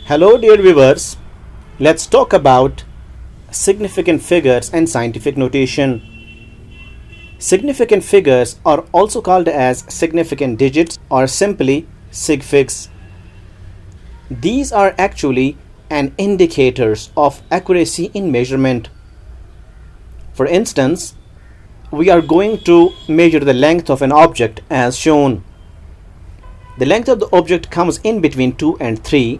Hello, dear viewers. Let's talk about significant figures and scientific notation. Significant figures are also called as significant digits or simply sig figs. These are actually an indicators of accuracy in measurement. For instance, we are going to measure the length of an object as shown. The length of the object comes in between 2 and 3.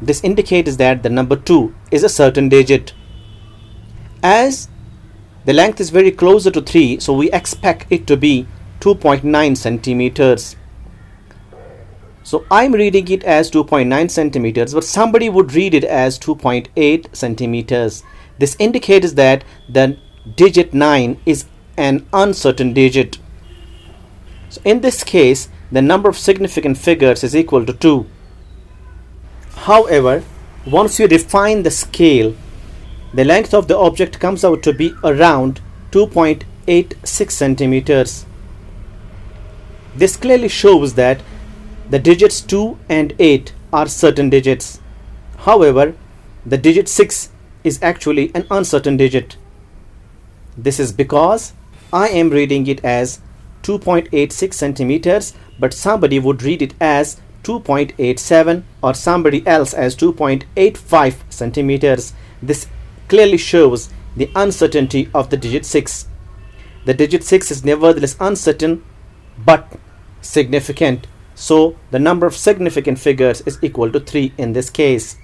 This indicates that the number 2 is a certain digit. As the length is very closer to 3, so we expect it to be 2.9 centimeters. So I'm reading it as 2.9 centimeters, but somebody would read it as 2.8 centimeters. This indicates that the digit 9 is an uncertain digit. So in this case, the number of significant figures is equal to 2. However, once you refine the scale, the length of the object comes out to be around 2.86 centimeters. This clearly shows that the digits 2 and 8 are certain digits. However, the digit 6 is actually an uncertain digit. This is because I am reading it as 2.86 centimeters, but somebody would read it as 2.87 or somebody else as 2.85 centimeters. This clearly shows the uncertainty of the digit 6. The digit 6 is nevertheless uncertain but significant. So the number of significant figures is equal to 3 in this case.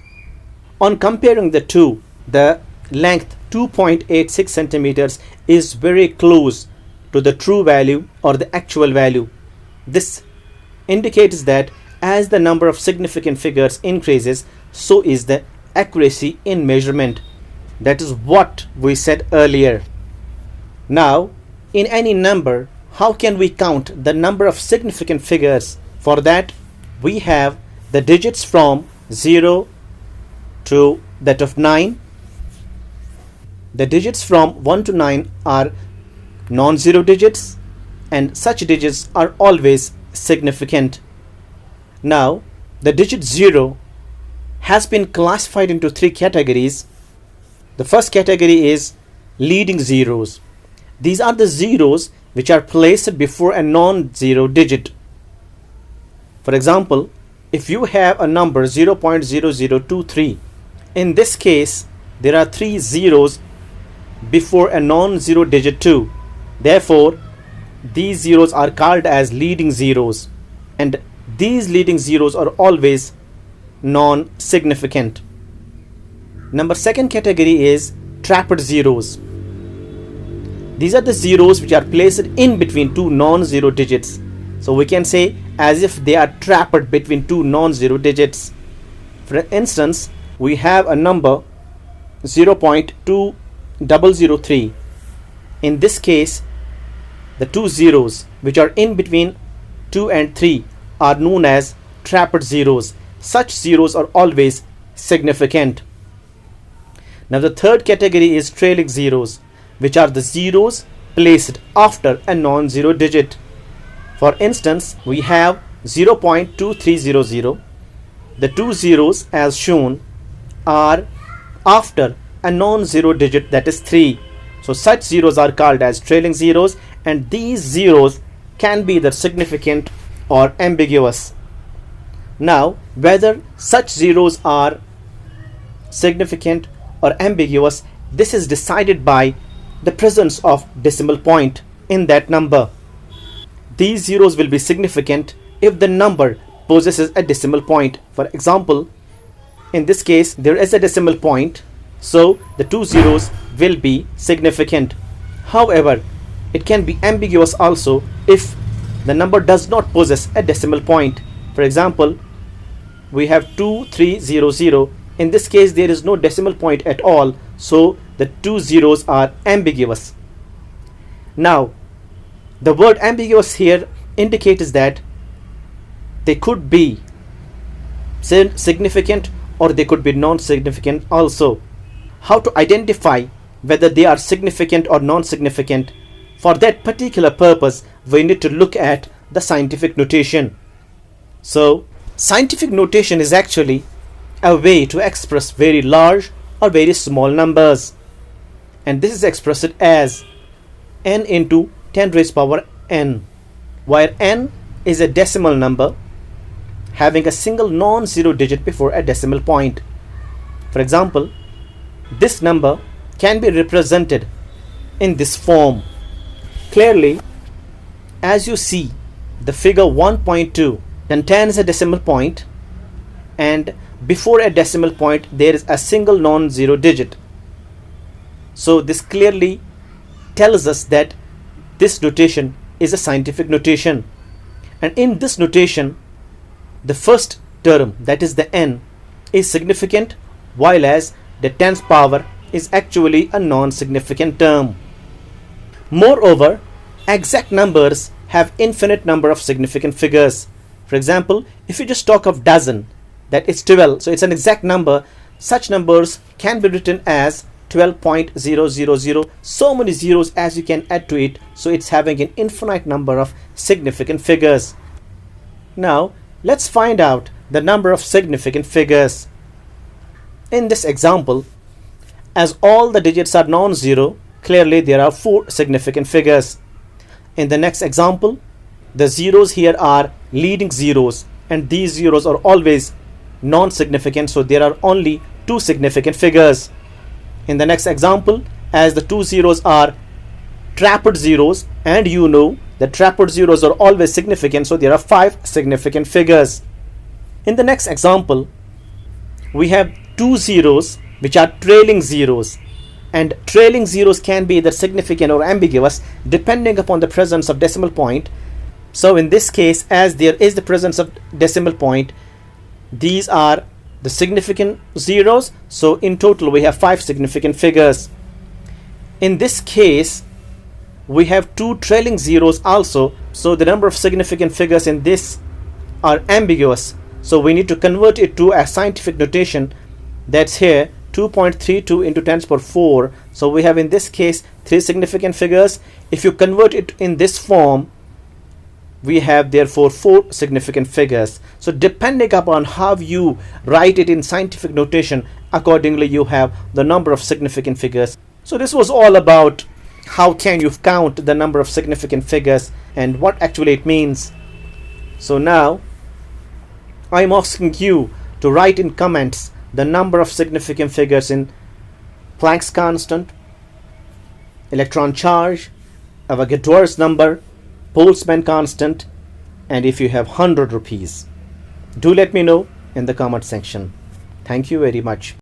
On comparing the two, the length 2.86 centimeters is very close to the true value or the actual value. This indicates that as the number of significant figures increases, so is the accuracy in measurement. That is what we said earlier. Now, in any number, how can we count the number of significant figures? For that, we have the digits from 0 to that of 9. The digits from 1 to 9 are non-zero digits, and such digits are always significant. Now, the digit 0 has been classified into 3 categories. The first category is leading zeros. These are the zeros which are placed before a non-zero digit. For example, if you have a number 0.0023, in this case, there are 3 zeros before a non-zero digit 2. Therefore, these zeros are called as leading zeros, and these leading zeros are always non-significant. Second category is trapped zeros. These are the zeros which are placed in between 2 non-zero digits. So we can say as if they are trapped between 2 non-zero digits. For instance, we have a number 0.2003. In this case, the 2 zeros which are in between 2 and 3 are known as trapped zeros. Such zeros are always significant. Now the third category is trailing zeros, which are the zeros placed after a non-zero digit. For instance, we have 0.2300. The 2 zeros as shown are after a non-zero digit, that is 3. So such zeros are called as trailing zeros, and these zeros can be either significant or ambiguous. Now, whether such zeros are significant or ambiguous, this is decided by the presence of decimal point in that number. These zeros will be significant if the number possesses a decimal point. For example, in this case, there is a decimal point, so the 2 zeros will be significant. However, it can be ambiguous also if the number does not possess a decimal point. For example, we have 2300. In this case, there is no decimal point at all, so the 2 zeros are ambiguous. Now, the word ambiguous here indicates that they could be significant or they could be non-significant also. How to identify whether they are significant or non-significant? For that particular purpose, we need to look at the scientific notation. So, scientific notation is actually a way to express very large or very small numbers, and this is expressed as n into 10 raised power n, where n is a decimal number having a single non-zero digit before a decimal point. For example, this number can be represented in this form. Clearly, as you see, the figure 1.2 contains a decimal point, and before a decimal point there is a single non-zero digit. So this clearly tells us that this notation is a scientific notation, and in this notation the first term, that is the n, is significant, while as the tens power is actually a non-significant term. Moreover, exact numbers have infinite number of significant figures. For example, if you just talk of dozen, that is 12, so it's an exact number. Such numbers can be written as 12.000, so many zeros as you can add to it, so it's having an infinite number of significant figures. Now let's find out the number of significant figures. In this example, as all the digits are non-zero, clearly there are 4 significant figures. In the next example, the zeros here are leading zeros, and these zeros are always non-significant, so there are only 2 significant figures. In the next example, as the 2 zeros are trapped zeros, and you know the trapped zeros are always significant, so there are 5 significant figures. In the next example, we have 2 zeros which are trailing zeros, and trailing zeros can be either significant or ambiguous depending upon the presence of decimal point. So in this case, as there is the presence of decimal point, these are the significant zeros, so in total we have 5 significant figures. In this case, we have 2 trailing zeros also, so the number of significant figures in this are ambiguous, so we need to convert it to a scientific notation. That's here 2.32 into 10 to the power 4, so we have in this case 3 significant figures. If you convert it in this form, we have therefore 4 significant figures. So depending upon how you write it in scientific notation, accordingly you have the number of significant figures. So this was all about how can you count the number of significant figures and what actually it means. So now I am asking you to write in comments the number of significant figures in Planck's constant, electron charge, Avogadro's number, Boltzmann constant, and if you have 100 rupees. Do let me know in the comment section. Thank you very much.